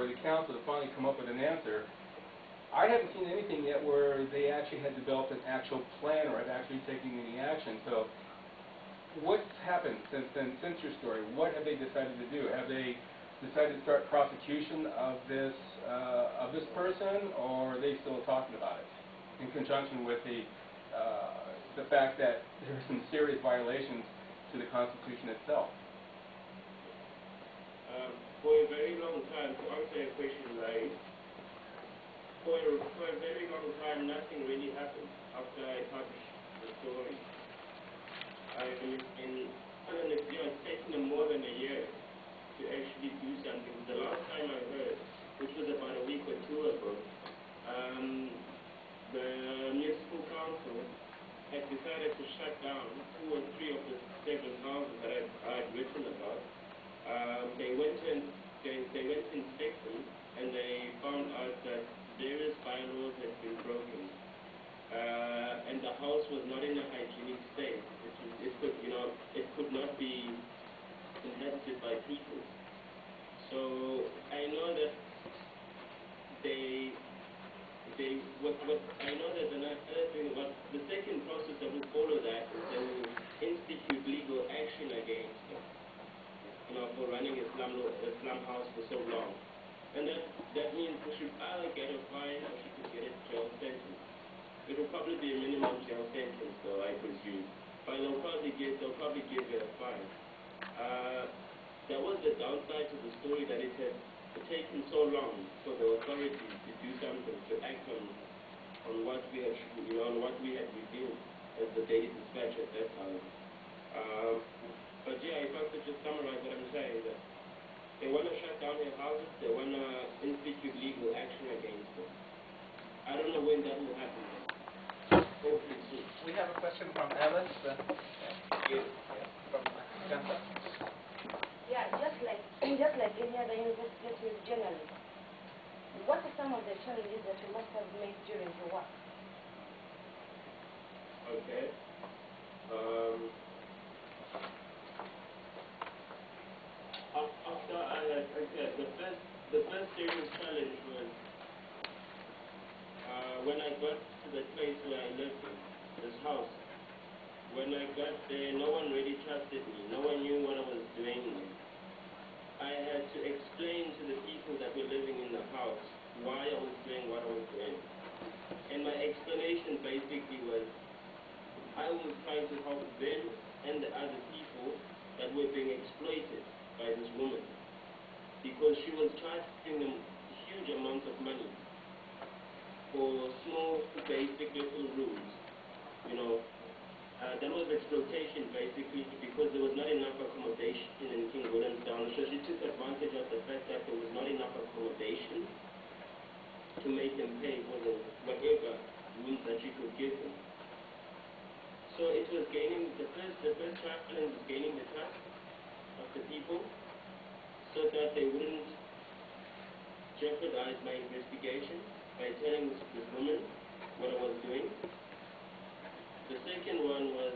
for the council to finally come up with an answer. I haven't seen anything yet where they actually had developed an actual plan or have actually taken any action. So what's happened since then, since your story? What have they decided to do? Have they decided to start prosecution of this person, or are they still talking about it in conjunction with the fact that there are some serious violations to the Constitution itself? For a very long time, to answer your question, right, for a very long time, nothing really happened after I published the story. I don't know, it's taken them more than a year to actually do something. The last time I heard, which was about a week or two ago, the municipal council had decided to shut down 2 or 3 of the 7 houses that I had written about. They went to inspect them, and they found out that various bylaws had been broken, and the house was not in a hygienic state. It could not be inhabited by people. So I know that the second process that will follow that is they will institute legal action against them, for running a slum house for so long. And that means she should either get a fine or she could get a jail sentence. It will probably be a minimum jail sentence, though, I presume. But they'll probably give her a fine. That was the downside to the story, that it had taken so long for the authorities to do something, to act on what we had, on what we had revealed as the Daily Dispatch at that time. But yeah, if I could just summarize what I'm saying, that they want to shut down their houses, they want to institute legal action against them. I don't know when that will happen. Hopefully soon. We have a question from Alice. Yes. From Gcina. Yeah, just like any other investigative journalist, what are some of the challenges that you must have made during your work? Okay. After I had, the first serious challenge was when I got to the place where I lived in, this house. When I got there, no one really trusted me. No one knew what I was doing. I had to explain to the people that were living in the house why I was doing what I was doing. And my explanation basically was, I was trying to help them and the other people that were being exploited by this woman, because she was charging them huge amounts of money for small, basic little rooms. That was exploitation basically, because there was not enough accommodation in King William's Town. So she took advantage of the fact that there was not enough accommodation to make them pay for the whatever rooms that she could give them. So it was gaining the first challenge was gaining the trust of the people, so that they wouldn't jeopardize my investigation by telling this woman what I was doing. The second one was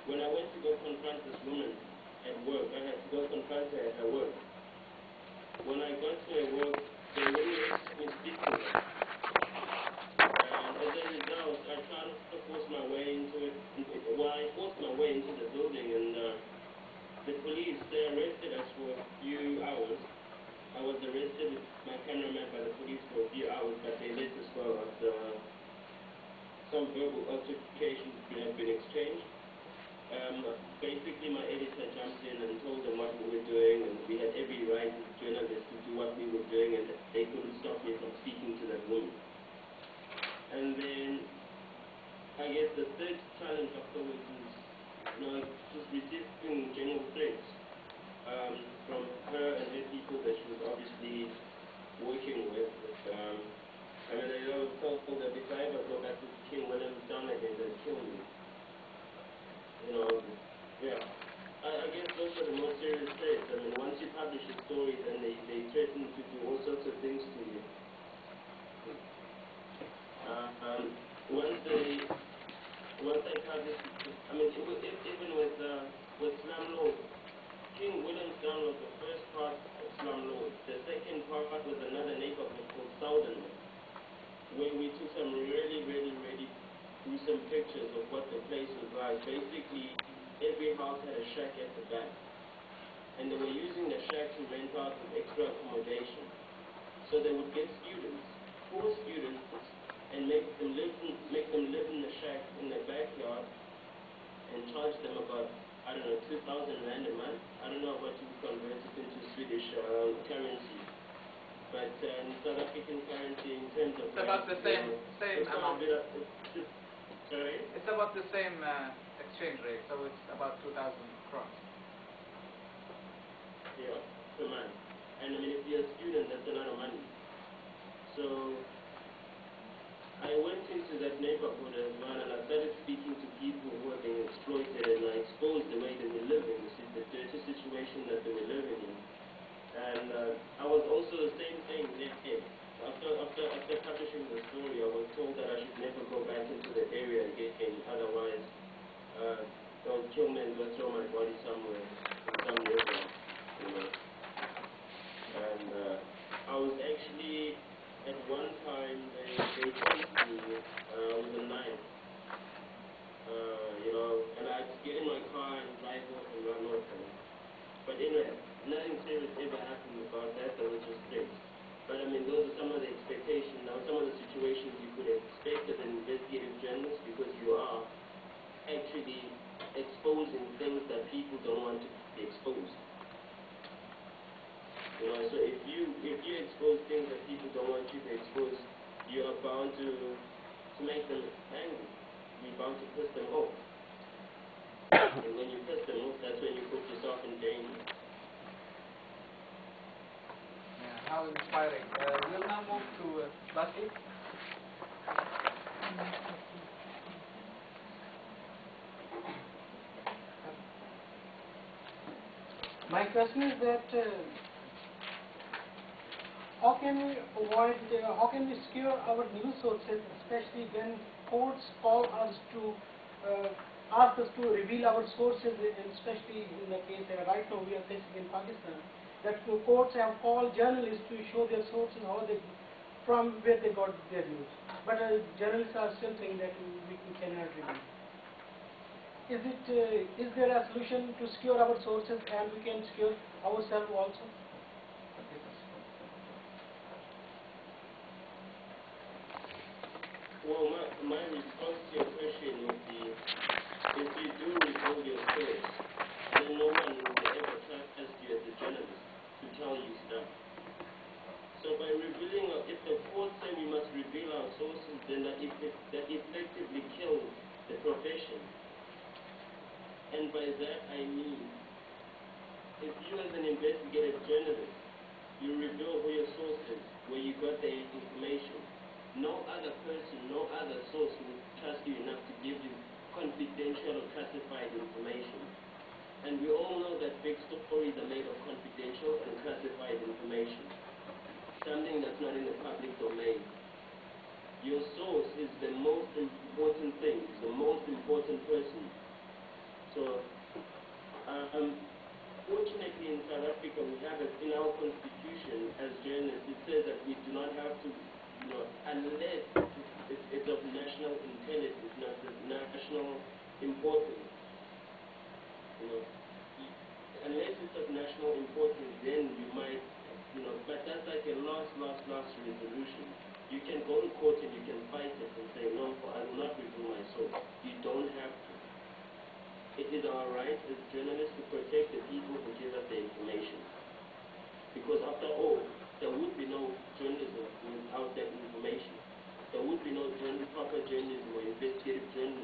when I went to go confront this woman at work. I had to go confront her at her work. When I got to her work, they wouldn't let me speak to her. And as a result, I tried to force my way into it. I forced my way into the building, and the police, they arrested us for a few hours. I was arrested with my cameraman by the police for a few hours, but they let us go after some verbal altercations had been exchanged. Basically, my editor jumped in and told them what we were doing, and we had every right as journalists to do what we were doing, and they couldn't stop me from speaking to that woman. And then, I guess the third challenge afterwards was just resisting general threats from her and her people that she was obviously working with. I mean, they all told that if I ever go back to King William's Town again, they'd kill me. Yeah. I guess those are the most serious threats. I mean, once you publish a story that basically every house had a shack at the back. And they were using the shack to rent out with extra accommodation. So they would get students, poor students, and make them live in the shack in the backyard and charge them about, I don't know, 2,000 rand a month. I don't know what you convert it into Swedish currency. But in South African currency, in terms of... It's about the same it's amount. Sorry? It's about the same exchange rate, so it's about 2,000 crowns. Yeah, per month. And I mean, if you're a student, that's a lot of money. So I went into that neighborhood as well, and I started speaking to people who were being exploited, and I exposed the way they were living, the dirty situation that they were living in. And I was also the same thing there. After publishing the story, I was told that I should never go back into the area again, otherwise they'll kill me and go throw my body somewhere in some river, you know. And I was actually, at one time, they chased me with a knife, you know, and I'd get in my car and drive off and run off. But anyway, nothing serious ever happened about that, which was great. But I mean, those are some of the expectations, now some of the situations you could expect as an investigative journalist, because you are actually exposing things that people don't want to be exposed. You know, so if you expose things that people don't want you to expose, you are bound to make them angry. You're bound to piss them off. And when you piss them off, that's when you put yourself in danger. Yeah, how inspiring. We'll now move to Basi. My question is that how can we avoid, how can we secure our news sources, especially when courts call us to ask us to reveal our sources, and especially in the case that right now we are facing in Pakistan, that the courts have called journalists to show their sources, from where they got their news. But journalists are still saying that we cannot reveal. Is there a solution to secure our sources, and we can secure ourselves also? Well, my response to your question would be, if you do reveal your source, then no one will ever trust you as a journalist to tell you stuff. So by revealing, if the court say we must reveal our sources, then that effectively kills the profession. And by that I mean, if you as an investigative journalist, you reveal who your source is, where you got the information, no other person, no other source will trust you enough to give you confidential or classified information. And we all know that big stories are made of confidential and classified information, something that's not in the public domain. Your source is the most important thing, is the most important person. So, fortunately in South Africa we have it in our constitution as journalists, it says that we do not have to, you know, unless it's of national intelligence, not of national importance. You know, unless it's of national importance, then you might, you know, but that's like a last resolution. You can go to court and you can fight it and say, no, I will not reveal my source. You don't have to. It is our right as journalists to protect the people who give us the information. Because after all, there would be no journalism without that information. There would be no proper journalism or investigative journalism